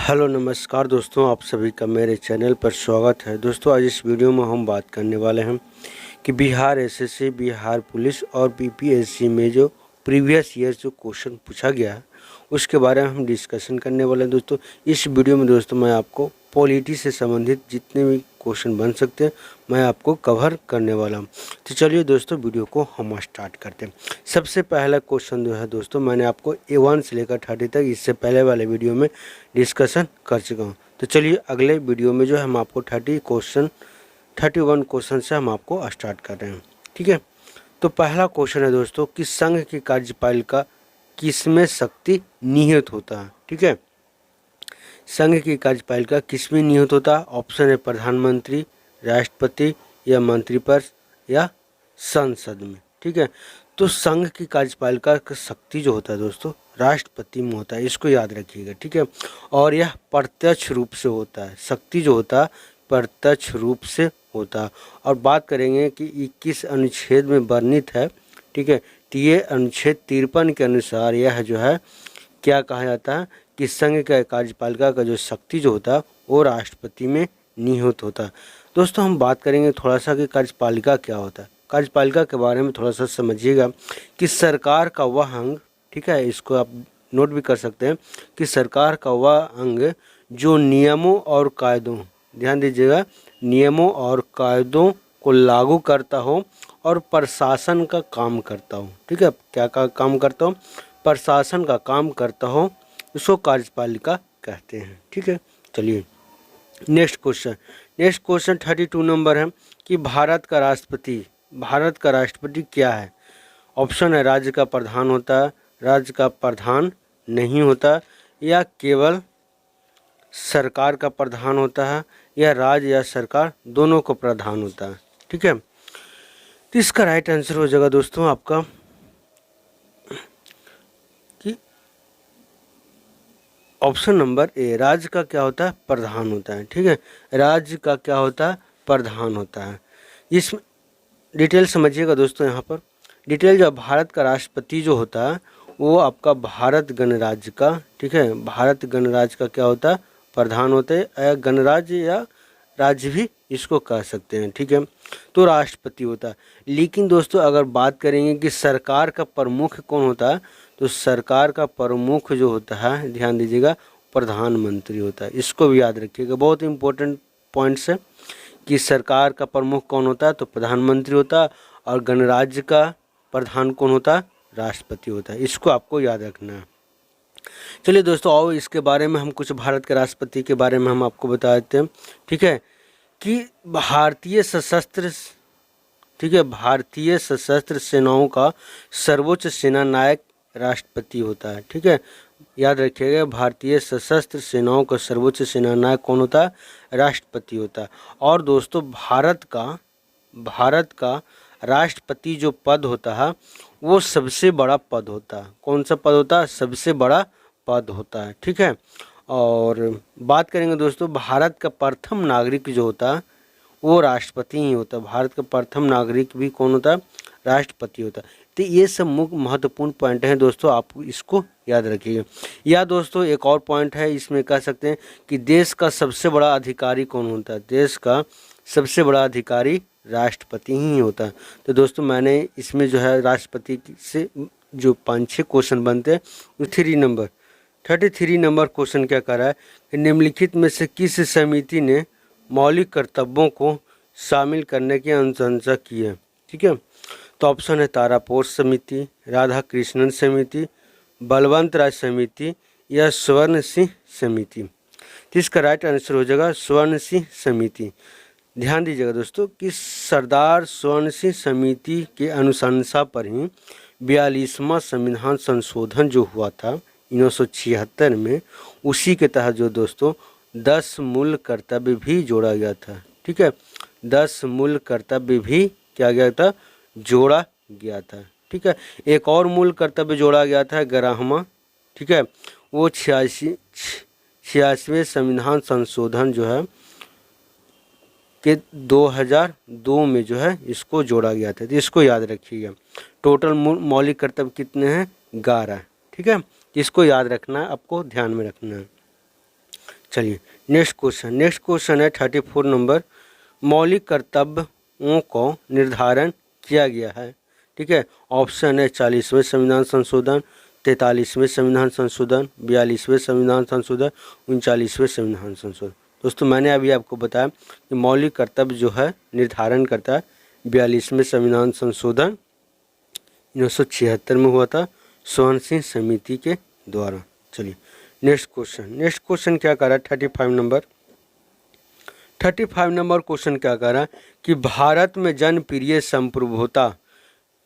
Hello नमस्कार दोस्तों, आप सभी का मेरे चैनल पर स्वागत है। दोस्तों आज इस वीडियो में हम बात करने वाले हैं कि बिहार एसएससी, बिहार पुलिस और बीपीएससी में जो प्रीवियस ईयर जो क्वेश्चन पूछा गया है उसके बारे में हम डिस्कशन करने वाले हैं। दोस्तों इस वीडियो में मैं आपको पॉलिटी से संबंधित जितने भी क्वेश्चन बन सकते हैं मैं आपको कवर करने वाला हूं। तो चलिए दोस्तों वीडियो को हम स्टार्ट करते हैं। सबसे पहला क्वेश्चन जो है दोस्तों, मैंने आपको A1 से लेकर 30 तक इससे पहले वाले वीडियो में डिस्कशन कर चुका हूं। तो चलिए अगले वीडियो में जो है हम आपको 31 क्वेश्चन से हम आपको स्टार्ट कर रहे हैं। ठीक है, तो पहला क्वेश्चन है दोस्तों कि संघ की कार्यपालिका किसमें शक्ति निहित होता है। ठीक है, संघ की कार्यपालिका किसमें निहित होता है? ऑप्शन है प्रधानमंत्री, राष्ट्रपति या मंत्रिपरिषद या संसद में। ठीक है, तो संघ की कार्यपालिका का शक्ति जो होता है दोस्तों राष्ट्रपति में होता है, इसको याद रखिएगा। ठीक है, और यह प्रत्यक्ष रूप से होता है, शक्ति जो होता है प्रत्यक्ष रूप से होता है। और बात करेंगे कि 21 अनुच्छेद में वर्णित है। ठीक है, तो ये अनुच्छेद 53 के अनुसार यह जो है क्या कहा जाता है कि संघ का कार्यपालिका का जो शक्ति जो होता है वो राष्ट्रपति में निहित होता है। दोस्तों हम बात करेंगे थोड़ा सा कि कार्यपालिका क्या होता है। कार्यपालिका के बारे में थोड़ा सा समझिएगा कि सरकार का वह अंग, ठीक है, इसको आप नोट भी कर सकते हैं कि सरकार का वह अंग जो नियमों और कायदों, ध्यान दीजिएगा, नियमों और कायदों को लागू करता हो और प्रशासन का काम करता हो। ठीक है, क्या का काम करता हो? प्रशासन का काम करता हो, उसको कार्यपालिका कहते हैं। ठीक है, चलिए नेक्स्ट क्वेश्चन 32 नंबर है कि भारत का राष्ट्रपति क्या है? ऑप्शन है राज्य का प्रधान होता है, राज्य का प्रधान नहीं होता, या केवल सरकार का प्रधान होता है, या राज्य या सरकार दोनों को प्रधान होता है। ठीक है, तो इसका राइट आंसर हो जाएगा दोस्तों आपका कि ऑप्शन नंबर ए, राज्य का क्या होता है? प्रधान होता है। ठीक है, राज्य का क्या होता है? प्रधान होता है। इसमें डिटेल समझिएगा दोस्तों, यहाँ पर डिटेल जो भारत का राष्ट्रपति जो होता है वो आपका भारत गणराज्य का, ठीक है, भारत गणराज्य का क्या होता है? प्रधान होते हैं। गणराज्य या राज्य भी इसको कह सकते हैं। ठीक है, तो राष्ट्रपति होता है। लेकिन दोस्तों अगर बात करेंगे कि सरकार का प्रमुख कौन होता है, तो सरकार का प्रमुख जो होता है, ध्यान दीजिएगा, प्रधानमंत्री होता है। इसको भी याद रखिएगा, बहुत इंपॉर्टेंट पॉइंट्स है कि सरकार का प्रमुख कौन होता है, तो प्रधानमंत्री होता है, और गणराज्य का प्रधान कौन होता है? राष्ट्रपति होता है। इसको आपको याद रखना है। चलिए दोस्तों आओ इसके बारे में हम कुछ भारत के राष्ट्रपति के बारे में हम आपको बता देते हैं। ठीक है, कि भारतीय सशस्त्र, ठीक है, भारतीय सशस्त्र सेनाओं का सर्वोच्च सेना नायक राष्ट्रपति होता है। ठीक है, याद रखिएगा, भारतीय सशस्त्र सेनाओं का सर्वोच्च सेना नायक कौन होता है? राष्ट्रपति होता है। और दोस्तों भारत का राष्ट्रपति जो पद होता है वो सबसे बड़ा पद होता है। कौन सा पद होता है? सबसे बड़ा पद होता है। ठीक है, और बात करेंगे दोस्तों भारत का प्रथम नागरिक जो होता है वो राष्ट्रपति ही होता है। भारत का प्रथम नागरिक भी कौन होता है? राष्ट्रपति होता है। तो ये सब मुख्य महत्वपूर्ण पॉइंट हैं दोस्तों, आप इसको याद रखिएगा। या दोस्तों एक और पॉइंट है, इसमें कह सकते हैं कि देश का सबसे बड़ा अधिकारी कौन होता है? देश का सबसे बड़ा अधिकारी राष्ट्रपति ही होता है। तो दोस्तों मैंने इसमें जो है राष्ट्रपति से जो 5-6 क्वेश्चन बनते हैं, 33 नंबर क्वेश्चन क्या कर रहा है कि निम्नलिखित में से किस समिति ने मौलिक कर्तव्यों को शामिल करने की अनुशंसा की है? ठीक है, तो ऑप्शन है तारापोर समिति, राधा कृष्णन समिति, बलवंत राय समिति या स्वर्ण सिंह समिति। तो इसका राइट आंसर हो जाएगा स्वर्ण सिंह समिति। ध्यान दीजिएगा दोस्तों कि सरदार स्वर्ण सिंह समिति के अनुशंसा पर ही 42वां संविधान संशोधन जो हुआ था 1976 में, उसी के तहत जो दोस्तों 10 मूल कर्तव्य भी जोड़ा गया था। ठीक है, 10 मूल कर्तव्य भी क्या गया था? जोड़ा गया था। ठीक है, एक और मूल कर्तव्य जोड़ा गया था 11वां, ठीक है, वो 86वें संविधान संशोधन जो है कि 2002 में जो है इसको जोड़ा गया था। तो इसको याद रखिएगा। टोटल मौलिक कर्तव्य कितने हैं? 11। ठीक है, इसको याद रखना है, आपको ध्यान में रखना है। चलिए नेक्स्ट क्वेश्चन है 34 नंबर। मौलिक कर्तव्यों को निर्धारण किया गया है। ठीक है, ऑप्शन है 40वें संविधान संशोधन, 43वें संविधान संशोधन, 42वें संविधान संशोधन, 39वें संविधान संशोधन। दोस्तों मैंने अभी आपको बताया कि मौलिक कर्तव्य जो है निर्धारण करता है 42वें संविधान संशोधन 1976 में हुआ था स्वर्ण सिंह समिति के द्वारा। चलिए नेक्स्ट क्वेश्चन क्या कर रहा है 35 नंबर क्वेश्चन क्या कर रहा है कि भारत में जनप्रिय संप्रभुता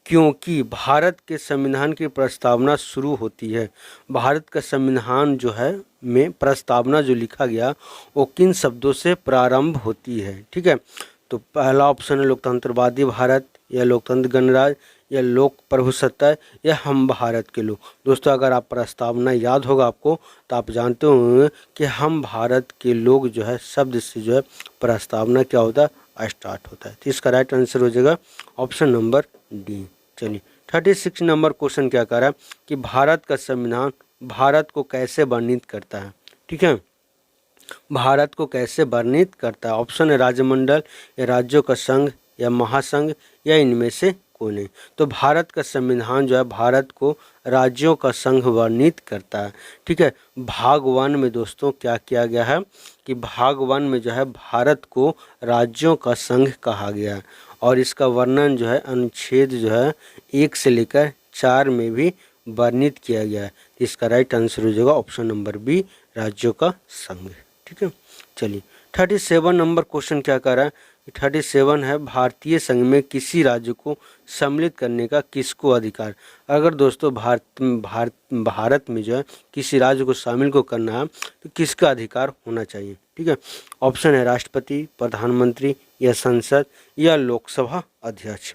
क्योंकि भारत के संविधान की प्रस्तावना शुरू होती है। भारत का संविधान जो है में प्रस्तावना जो लिखा गया वो किन शब्दों से प्रारंभ होती है। ठीक है, तो पहला ऑप्शन है लोकतंत्रवादी भारत, या लोकतंत्र गणराज्य, या लोक प्रभुसत्ता, या हम भारत के लोग। दोस्तों अगर आप प्रस्तावना याद होगा आपको तो आप जानते होंगे कि हम भारत के लोग जो है शब्द से जो है प्रस्तावना क्या होता है स्टार्ट होता है। तो इसका राइट आंसर हो जाएगा ऑप्शन नंबर डी। चलिए 36 नंबर क्वेश्चन क्या कर रहा है कि भारत का संविधान भारत को कैसे वर्णित करता है। ठीक है, भारत को कैसे वर्णित करता है। ऑप्शन है राज्यमंडल, या राज्यों का संघ, या महासंघ, या इनमें से कोई नहीं। तो भारत का संविधान जो है भारत को राज्यों का संघ वर्णित करता है। ठीक है, भाग 1 में दोस्तों क्या किया गया है कि भाग 1 में जो है भारत को राज्यों का संघ कहा गया है, और इसका वर्णन जो है अनुच्छेद जो है 1 से लेकर 4 में भी वर्णित किया गया है। इसका राइट आंसर हो जाएगा ऑप्शन नंबर बी, राज्यों का संघ। ठीक है, चलिए 37 नंबर क्वेश्चन क्या कर रहा है। 37 है भारतीय संघ में किसी राज्य को सम्मिलित करने का किसको अधिकार। अगर दोस्तों भारत में जो है किसी राज्य को शामिल को करना है तो किसका अधिकार होना चाहिए। ठीक है, ऑप्शन है राष्ट्रपति, प्रधानमंत्री, या संसद, या लोकसभा अध्यक्ष।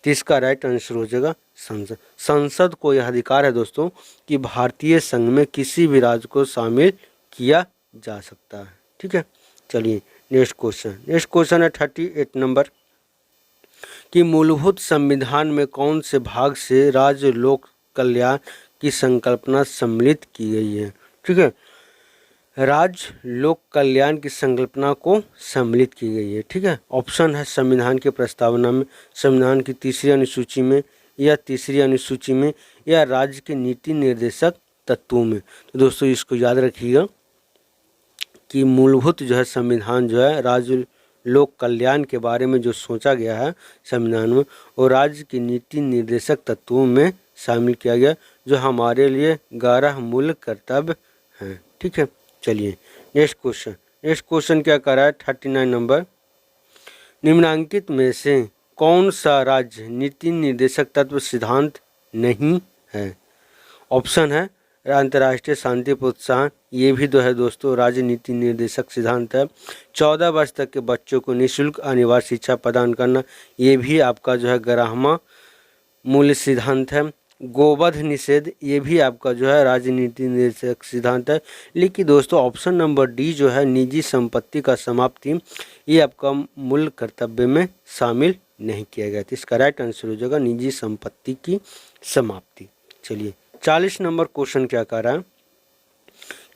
तो इसका राइट आंसर हो जाएगा संसद। संसद को यह अधिकार है दोस्तों कि भारतीय संघ में किसी भी राज्य को शामिल किया जा सकता है। ठीक है, चलिए नेक्स्ट क्वेश्चन है 38 नंबर कि मूलभूत संविधान में कौन से भाग से राज्य लोक कल्याण की संकल्पना सम्मिलित की गई है। ठीक है, राज्य लोक कल्याण की संकल्पना को सम्मिलित की गई है। ठीक है, ऑप्शन है संविधान की प्रस्तावना में, संविधान की 3री अनुसूची में, या 3री अनुसूची में, या राज्य के नीति निर्देशक तत्वों में। तो दोस्तों इसको याद रखिएगा कि मूलभूत जो है संविधान जो है राज्य लोक कल्याण के बारे में जो सोचा गया है संविधान में, और राज्य की नीति निर्देशक तत्वों में शामिल किया गया, जो हमारे लिए 11 मूल कर्तव्य हैं। ठीक है, चलिए नेक्स्ट क्वेश्चन क्या कर रहा है 39 नंबर। निम्नलिखित में से कौन सा राज्य नीति निर्देशक तत्व सिद्धांत नहीं है। ऑप्शन है अंतर्राष्ट्रीय शांति प्रोत्साहन, ये भी है दोस्तों राजनीति निर्देशक सिद्धांत है। 14 वर्ष तक के बच्चों को निःशुल्क अनिवार्य शिक्षा प्रदान करना, ये भी आपका जो है 11वां मूल सिद्धांत है। गोवध निषेध, ये भी आपका जो है राजनीति निर्देशक सिद्धांत है। लेकिन दोस्तों ऑप्शन नंबर डी जो है निजी संपत्ति का समाप्ति, ये आपका मूल कर्तव्य में शामिल नहीं किया गया। तो इसका राइट आंसर हो जाएगा निजी संपत्ति की समाप्ति। चलिए 40 नंबर क्वेश्चन क्या कर रहा है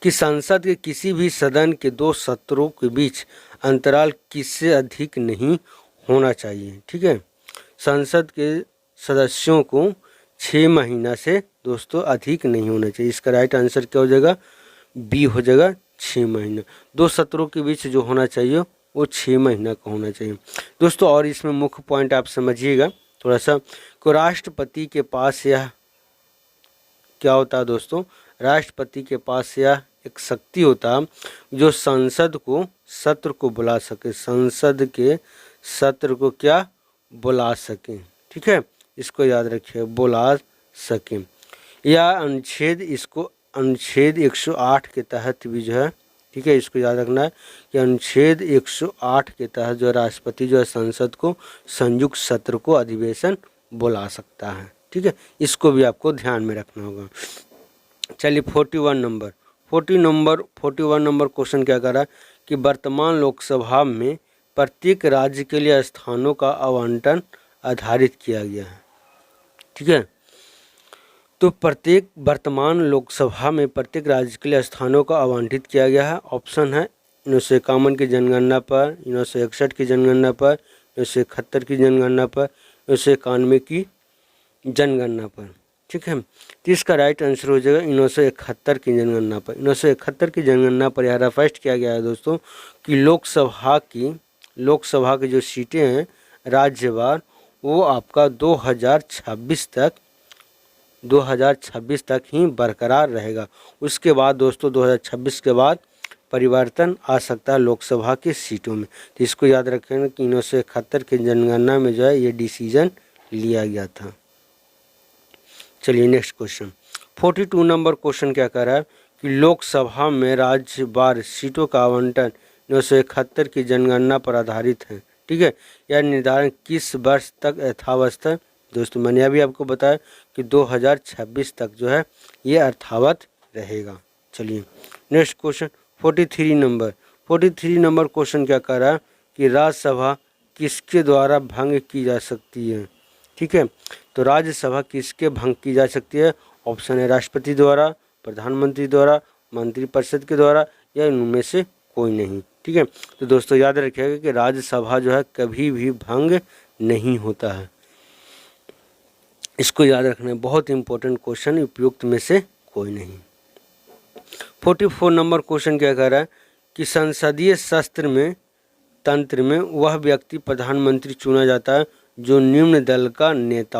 कि संसद के किसी भी सदन के 2 सत्रों के बीच अंतराल किससे अधिक नहीं होना चाहिए। ठीक है, संसद के सदस्यों को 6 महीना से दोस्तों अधिक नहीं होना चाहिए। इसका राइट आंसर क्या हो जाएगा बी हो जाएगा 6 महीना। 2 सत्रों के बीच जो होना चाहिए वो 6 महीना का होना चाहिए दोस्तों। और इसमें मुख्य पॉइंट आप समझिएगा थोड़ा सा को राष्ट्रपति के पास यह क्या होता है दोस्तों, राष्ट्रपति के पास यह एक शक्ति होता है जो संसद को सत्र को बुला सके, संसद के सत्र को क्या बुला सके। ठीक है, इसको याद रखिए बुला सके। या अनुच्छेद 108 के तहत भी जो है, ठीक है इसको याद रखना है कि अनुच्छेद 108 के तहत जो राष्ट्रपति जो है संसद को संयुक्त सत्र को अधिवेशन बुला सकता है। ठीक है, इसको भी आपको ध्यान में रखना होगा। चलिए 41 नंबर क्वेश्चन क्या कर रहा है कि वर्तमान लोकसभा में प्रत्येक राज्य के लिए स्थानों का आवंटन आधारित किया गया है। ठीक है, तो प्रत्येक वर्तमान लोकसभा में प्रत्येक राज्य के लिए स्थानों का आवंटित किया गया है। ऑप्शन है 1951 की जनगणना पर, 1961 की जनगणना पर, 1971 की जनगणना पर, 1991 की जनगणना पर। ठीक है, तो इसका राइट आंसर हो जाएगा 1971 की जनगणना पर। 1971 की जनगणना पर यह रेफरेंस किया गया है दोस्तों कि लोकसभा की जो सीटें हैं राज्यवार, वो आपका 2026 तक ही बरकरार रहेगा। उसके बाद दोस्तों 2026 के बाद परिवर्तन आ सकता है लोकसभा की सीटों में। तो इसको याद रखें कि 1971 की जनगणना में जो है ये डिसीजन लिया गया था। चलिए नेक्स्ट क्वेश्चन, 42 नंबर क्वेश्चन क्या कह रहा है कि लोकसभा में राज्यवार सीटों का आवंटन 1971 की जनगणना पर आधारित है। ठीक है, यह निर्धारण किस वर्ष तक यथावत है? दोस्तों मैंने अभी आपको बताया कि 2026 तक जो है ये यथावत रहेगा। चलिए नेक्स्ट क्वेश्चन 43 नंबर क्वेश्चन क्या कह रहा है कि राज्यसभा किसके द्वारा भंग की जा सकती है? ठीक है, तो राज्यसभा किसके भंग की जा सकती है? ऑप्शन है राष्ट्रपति द्वारा, प्रधानमंत्री द्वारा, मंत्रिपरिषद के द्वारा, या इनमें से कोई नहीं। ठीक है, तो दोस्तों याद रखिएगा कि राज्यसभा जो है कभी भी भंग नहीं होता है। इसको याद रखना है, बहुत इंपॉर्टेंट क्वेश्चन, उपयुक्त में से कोई नहीं। 44 नंबर क्वेश्चन क्या कह रहा है कि संसदीय तंत्र में वह व्यक्ति प्रधानमंत्री चुना जाता है जो निम्न दल का नेता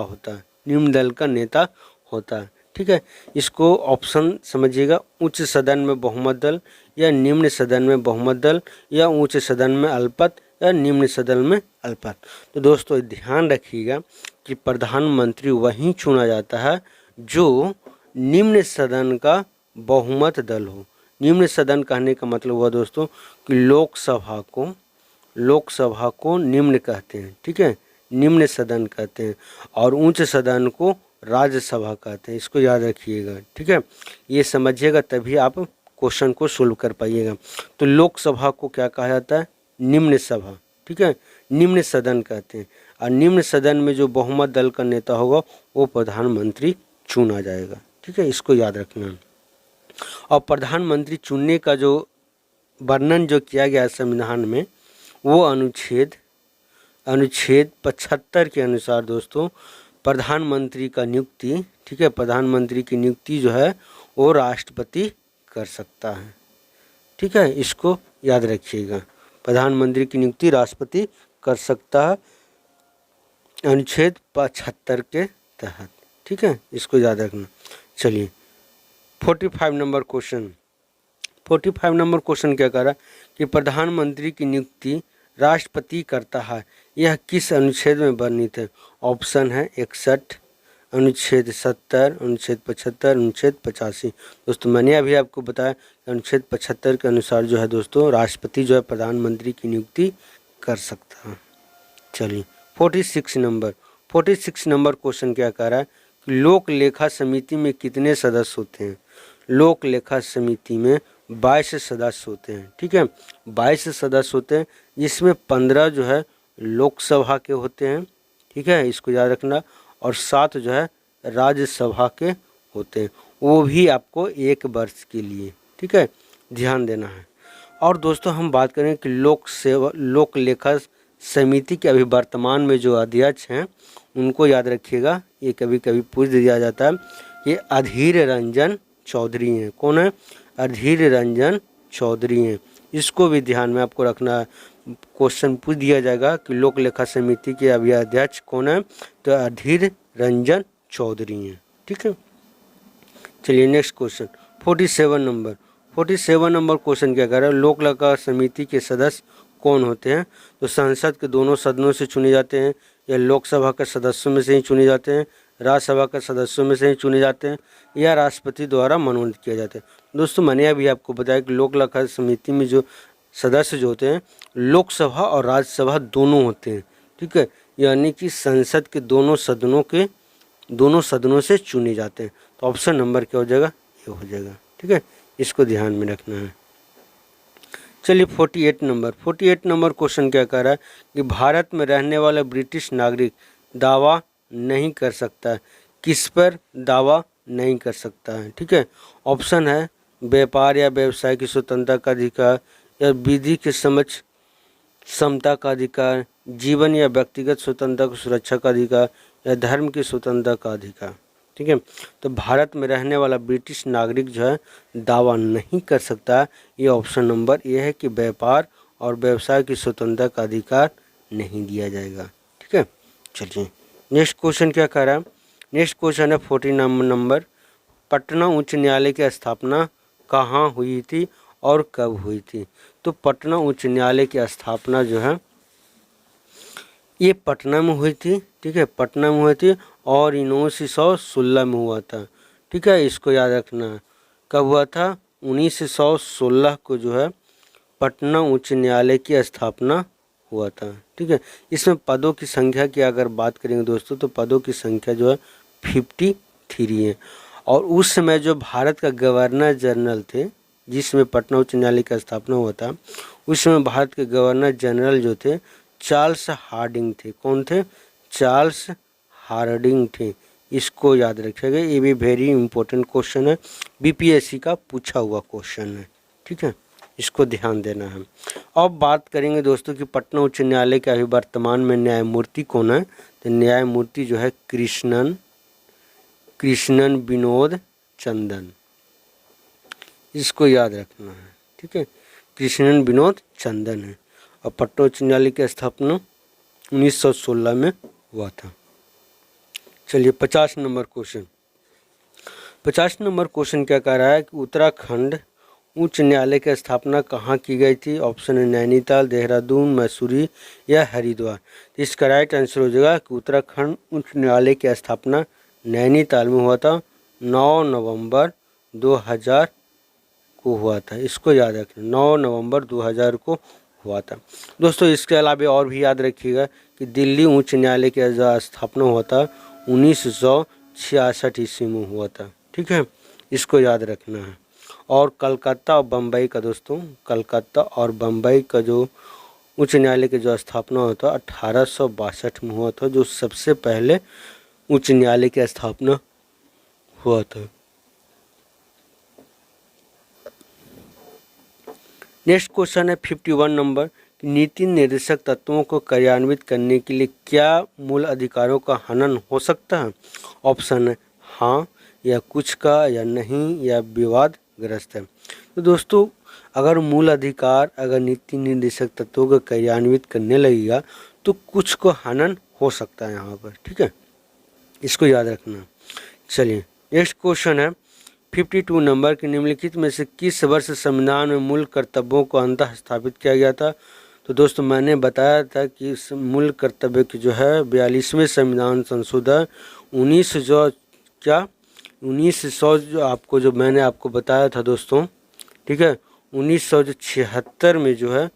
होता है। ठीक है, इसको ऑप्शन समझिएगा, उच्च सदन में बहुमत दल, या निम्न सदन में बहुमत दल, या उच्च सदन में अल्पमत, या निम्न सदन में अल्पमत। तो दोस्तों ध्यान रखिएगा कि प्रधानमंत्री वहीं चुना जाता है जो निम्न सदन का बहुमत दल हो। निम्न सदन कहने का मतलब हुआ दोस्तों कि लोकसभा को निम्न कहते हैं। ठीक है, निम्न सदन कहते हैं, और उच्च सदन को राज्यसभा कहते हैं। इसको याद रखिएगा। ठीक है, ये समझिएगा तभी आप क्वेश्चन को सोल्व कर पाइएगा। तो लोकसभा को क्या कहा जाता है? निम्न सभा। ठीक है, निम्न सदन कहते हैं, और निम्न सदन में जो बहुमत दल का नेता होगा वो प्रधानमंत्री चुना जाएगा। ठीक है, इसको याद रखना। और प्रधानमंत्री चुनने का जो वर्णन जो किया गया है संविधान में, वो अनुच्छेद 75 के अनुसार दोस्तों प्रधानमंत्री का नियुक्ति, ठीक है, प्रधानमंत्री की नियुक्ति जो है वो राष्ट्रपति कर सकता है। ठीक है, इसको याद रखिएगा, प्रधानमंत्री की नियुक्ति राष्ट्रपति कर सकता है अनुच्छेद 75 के तहत। ठीक है, इसको याद रखना। चलिए 45 नंबर क्वेश्चन क्या कह रहा है कि प्रधानमंत्री की नियुक्ति राष्ट्रपति करता है, यह किस अनुच्छेद में वर्णित है? ऑप्शन है 61, अनुच्छेद 70, अनुच्छेद 75, अनुच्छेद 85। दोस्तों मैंने अभी आपको बताया अनुच्छेद 75 के अनुसार जो है दोस्तों राष्ट्रपति जो है प्रधानमंत्री की नियुक्ति कर सकता है। चलिए 46 नंबर क्वेश्चन क्या कह रहा है कि लोक लेखा समिति में कितने सदस्य होते हैं? लोक लेखा समिति में 22 सदस्य होते हैं। ठीक है, 22 सदस्य होते हैं, जिसमें 15 जो है लोकसभा के होते हैं। ठीक है, इसको याद रखना, और 7 जो है राज्यसभा के होते हैं, वो भी आपको 1 वर्ष के लिए। ठीक है, ध्यान देना है। और दोस्तों हम बात करें कि लोक लेखा समिति के अभी वर्तमान में जो अध्यक्ष हैं उनको याद रखिएगा, ये कभी कभी पूछ दिया जाता है, ये अधीर रंजन चौधरी हैं। कौन है? अधीर रंजन चौधरी हैं। इसको भी ध्यान में आपको रखना है, क्वेश्चन पूछ दिया जाएगा कि लोक लेखा समिति के अभी अध्यक्ष कौन है, तो अधीर रंजन चौधरी हैं। ठीक है, चलिए नेक्स्ट क्वेश्चन 47 नंबर क्वेश्चन क्या कह रहा है, लोक लेखा समिति के सदस्य कौन होते हैं? तो संसद के दोनों सदनों से चुने जाते हैं, या लोकसभा के सदस्यों में से ही चुने जाते हैं, राज्यसभा के सदस्यों में से ही चुने जाते हैं, या राष्ट्रपति द्वारा मनोनीत किए जाते हैं। दोस्तों मैंने अभी आपको बताया कि लोक लेखा समिति में जो सदस्य जो होते हैं लोकसभा और राज्यसभा दोनों होते हैं। ठीक है, यानी कि संसद के दोनों सदनों से चुने जाते हैं। तो ऑप्शन नंबर क्या हो जाएगा? ये हो जाएगा। ठीक है, इसको ध्यान में रखना है। चलिए 48 नंबर क्वेश्चन क्या कह रहा है कि भारत में रहने वाला ब्रिटिश नागरिक दावा नहीं कर सकता, किस पर दावा नहीं कर सकता है। ठीक है, ऑप्शन है व्यापार या व्यवसाय की स्वतंत्रता का अधिकार, या विधि के समझ समता का अधिकार, जीवन या व्यक्तिगत स्वतंत्रता को सुरक्षा का अधिकार, या धर्म की स्वतंत्रता का अधिकार। ठीक है, तो भारत में रहने वाला ब्रिटिश नागरिक जो है दावा नहीं कर सकता। ये ऑप्शन नंबर ए है कि व्यापार और व्यवसाय की स्वतंत्रता का अधिकार नहीं दिया जाएगा। ठीक है, चलिए नेक्स्ट क्वेश्चन क्या कह रहा है। नेक्स्ट क्वेश्चन है 14 नंबर, पटना उच्च न्यायालय की स्थापना कहाँ हुई थी और कब हुई थी। तो पटना उच्च न्यायालय की स्थापना जो है ये पटना में हुई थी। ठीक है, पटना में हुई थी और 1916 में हुआ था। ठीक है, इसको याद रखना है। कब हुआ था? 1916 को जो है पटना उच्च न्यायालय की स्थापना हुआ था। ठीक है, इसमें पदों की संख्या की अगर बात करेंगे दोस्तों, तो पदों की संख्या जो है 53 है। और उस समय जो भारत का गवर्नर जनरल थे, जिसमें पटना उच्च न्यायालय की स्थापना हुआ था, उस समय भारत के गवर्नर जनरल जो थे चार्ल्स हार्डिंग थे। कौन थे? चार्ल्स हार्डिंग थे। इसको याद रखिएगा, ये भी वेरी इंपॉर्टेंट क्वेश्चन है, बीपीएससी का पूछा हुआ क्वेश्चन है। ठीक है, इसको ध्यान देना है। अब बात करेंगे दोस्तों कि पटना उच्च न्यायालय के अभी वर्तमान में न्यायमूर्ति कौन है। तो न्यायमूर्ति जो है कृष्णन विनोद चंदन, इसको याद रखना है। ठीक है, कृष्णन विनोद चंदन है। और पटना उच्च न्यायालय की स्थापना 1916 में हुआ था। चलिए 50 नंबर क्वेश्चन। 50 नंबर क्वेश्चन क्या कह रहा है कि उत्तराखंड उच्च न्यायालय की स्थापना कहाँ की गई थी। ऑप्शन है नैनीताल, देहरादून, मैसूरी या हरिद्वार। तो इसका राइट आंसर हो जाएगा कि उत्तराखंड उच्च न्यायालय की स्थापना नैनीताल में हुआ था। 9 नवंबर 2000 को हुआ था। इसको याद रखना, 9 नवंबर 2000 को हुआ था। दोस्तों इसके अलावा और भी याद रखिएगा कि दिल्ली उच्च न्यायालय की स्थापना हुआ था 1966 ईस्वी में हुआ था। ठीक है, इसको याद रखना है। और कलकत्ता और बम्बई का दोस्तों, कलकत्ता और बम्बई का जो उच्च न्यायालय की जो स्थापना हुआ था 1862 में हुआ था, जो सबसे पहले उच्च न्यायालय की स्थापना हुआ था। नेक्स्ट क्वेश्चन है 51 नंबर, नीति निर्देशक तत्वों को कार्यान्वित करने के लिए क्या मूल अधिकारों का हनन हो सकता है। ऑप्शन है हाँ, या कुछ का, या नहीं, या विवादग्रस्त है। तो दोस्तों अगर मूल अधिकार अगर नीति निर्देशक तत्वों को कार्यान्वित करने लगेगा तो कुछ को हनन हो सकता है यहाँ पर। ठीक है, इसको याद रखना। चलिए नेक्स्ट क्वेश्चन है 52 नंबर, के निम्नलिखित में से किस वर्ष संविधान में मूल कर्तव्यों को अंततः स्थापित किया गया था। तो दोस्तों मैंने बताया था कि इस मूल कर्तव्य की जो है 42वें संविधान संशोधन 1900 जो मैंने आपको बताया था दोस्तों। ठीक है, 1976 में जो है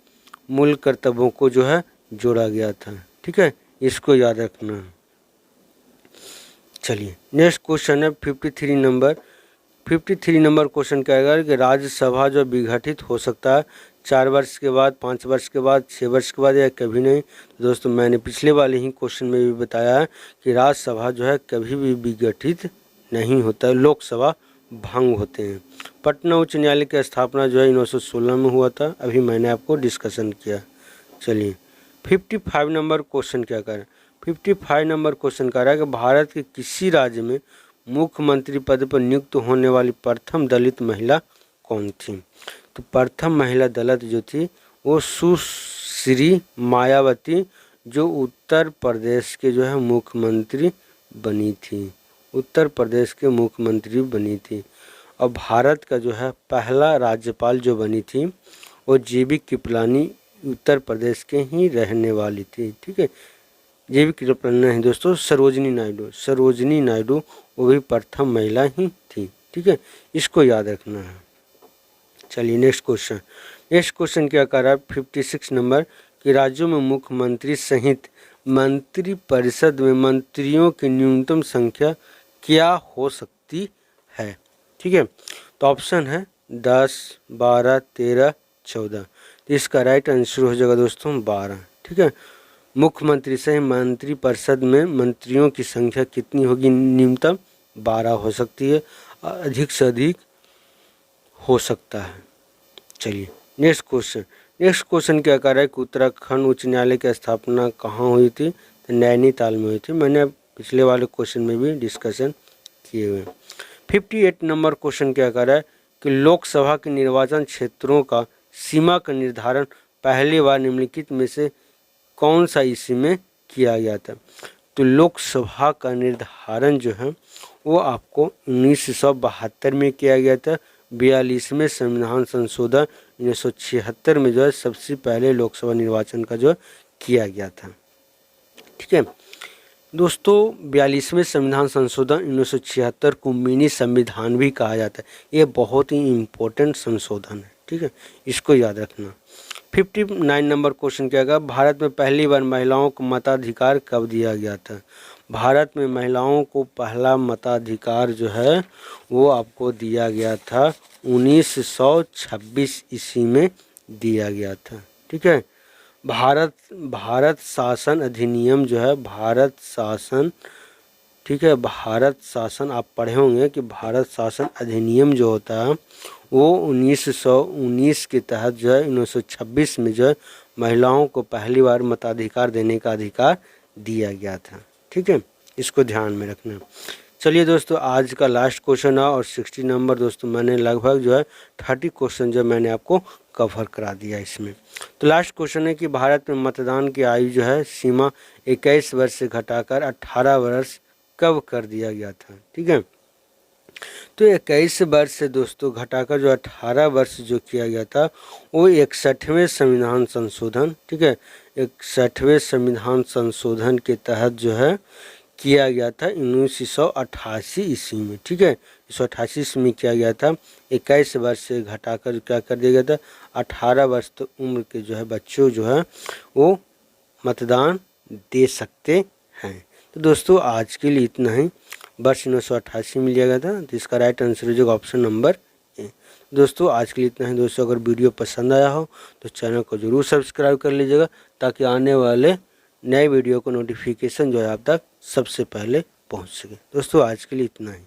मूल कर्तव्यों को जो है जोड़ा गया था। ठीक है, इसको याद रखना। चलिए नेक्स्ट क्वेश्चन है 53 नंबर। 53 नंबर क्वेश्चन क्या है कि राज्यसभा जो विघटित हो सकता है 4 वर्ष के बाद, 5 वर्ष के बाद, 6 वर्ष के बाद, या कभी नहीं। तो दोस्तों मैंने पिछले वाले ही क्वेश्चन में भी बताया है कि राज्यसभा जो है कभी भी विघटित नहीं होता है, लोकसभा भंग होते हैं। पटना उच्च न्यायालय की स्थापना जो है 1916 में हुआ था, अभी मैंने आपको डिस्कशन किया। चलिए 55 नंबर क्वेश्चन क्या कर रहा है। 55 नंबर क्वेश्चन कह रहा है कि भारत के किसी राज्य में मुख्यमंत्री पद पर नियुक्त होने वाली प्रथम दलित महिला कौन थी। तो प्रथम महिला दलित जो थी वो सुश्री मायावती, जो उत्तर प्रदेश के जो है मुख्यमंत्री बनी थी, उत्तर प्रदेश के मुख्यमंत्री बनी थी। और भारत का जो है पहला राज्यपाल जो बनी थी वो जेबी कृपलानी उत्तर प्रदेश के ही रहने वाली थी। ठीक है, जेबी कृपलानी नहीं दोस्तों, सरोजनी नायडू वो भी प्रथम महिला ही थी। ठीक है, इसको याद रखना है। चलिए नेक्स्ट क्वेश्चन क्या कर रहा है 56 नंबर, कि राज्यों में मुख्यमंत्री सहित मंत्री परिषद में मंत्रियों की न्यूनतम संख्या क्या हो सकती है। ठीक है, तो ऑप्शन है 10, 12, 13, 14। तो इसका राइट आंसर हो जाएगा दोस्तों 12। ठीक है, मुख्यमंत्री सहित मंत्री परिषद में मंत्रियों की संख्या कितनी होगी न्यूनतम? 12 हो सकती है, अधिक से अधिक हो सकता है। चलिए नेक्स्ट क्वेश्चन क्या कह रहा है कि उत्तराखंड उच्च न्यायालय की स्थापना कहाँ हुई थी? तो नैनीताल में हुई थी। मैंने पिछले वाले क्वेश्चन में भी डिस्कशन किए हुए। 58 नंबर क्वेश्चन क्या कह रहा है कि लोकसभा के निर्वाचन क्षेत्रों का सीमा का निर्धारण पहली बार निम्नलिखित में से कौन सा ईस्वी में किया गया था? तो लोकसभा का निर्धारण जो है वो आपको 1972 में किया गया था। 42वें संविधान संशोधन 1976 में जो है सबसे पहले लोकसभा निर्वाचन का जो किया गया था। ठीक है दोस्तों, 42वें संविधान संशोधन 1976 को मिनी संविधान भी कहा जाता है। ये बहुत ही इम्पोर्टेंट संशोधन है। ठीक है, इसको याद रखना। 59 नंबर क्वेश्चन क्या होगा? भारत में पहली बार महिलाओं को मताधिकार कब दिया गया था? भारत में महिलाओं को पहला मताधिकार जो है वो आपको दिया गया था 1926 ईस्वी में दिया गया था। ठीक है, भारत शासन अधिनियम जो है, भारत शासन, ठीक है, भारत शासन आप पढ़े होंगे कि भारत शासन अधिनियम जो होता है वो 1919 के तहत जो है 1926 में जो है महिलाओं को पहली बार मताधिकार देने का अधिकार दिया गया था। ठीक है, इसको ध्यान में रखना। चलिए दोस्तों, आज का लास्ट क्वेश्चन है और 60 नंबर दोस्तों मैंने लगभग जो है 30 क्वेश्चन जो मैंने आपको कवर करा दिया इसमें। तो लास्ट क्वेश्चन है कि भारत में मतदान की आयु जो है सीमा 21 वर्ष से घटाकर 18 वर्ष कब कर दिया गया था? ठीक है, तो 21 वर्ष से दोस्तों घटाकर जो 18 वर्ष जो किया गया था वो 61वें संविधान संशोधन, ठीक है, 61वें संविधान संशोधन के तहत जो है किया गया था 1988 ईस्वी में। ठीक है, 1988 ईस्वी में किया गया था। 21 वर्ष से घटाकर क्या कर दिया गया था? 18 वर्ष तक उम्र के जो है बच्चों जो है वो मतदान दे सकते हैं। तो दोस्तों आज के लिए इतना ही। वर्ष 1988 में लिया गया था, तो इसका राइट आंसर हो जाएगा ऑप्शन नंबर ए। दोस्तों आज के लिए इतना ही। दोस्तों अगर वीडियो पसंद आया हो तो चैनल को ज़रूर सब्सक्राइब कर लीजिएगा ताकि आने वाले नए वीडियो को नोटिफिकेशन जो है आप तक सबसे पहले पहुंच सके। दोस्तों आज के लिए इतना ही।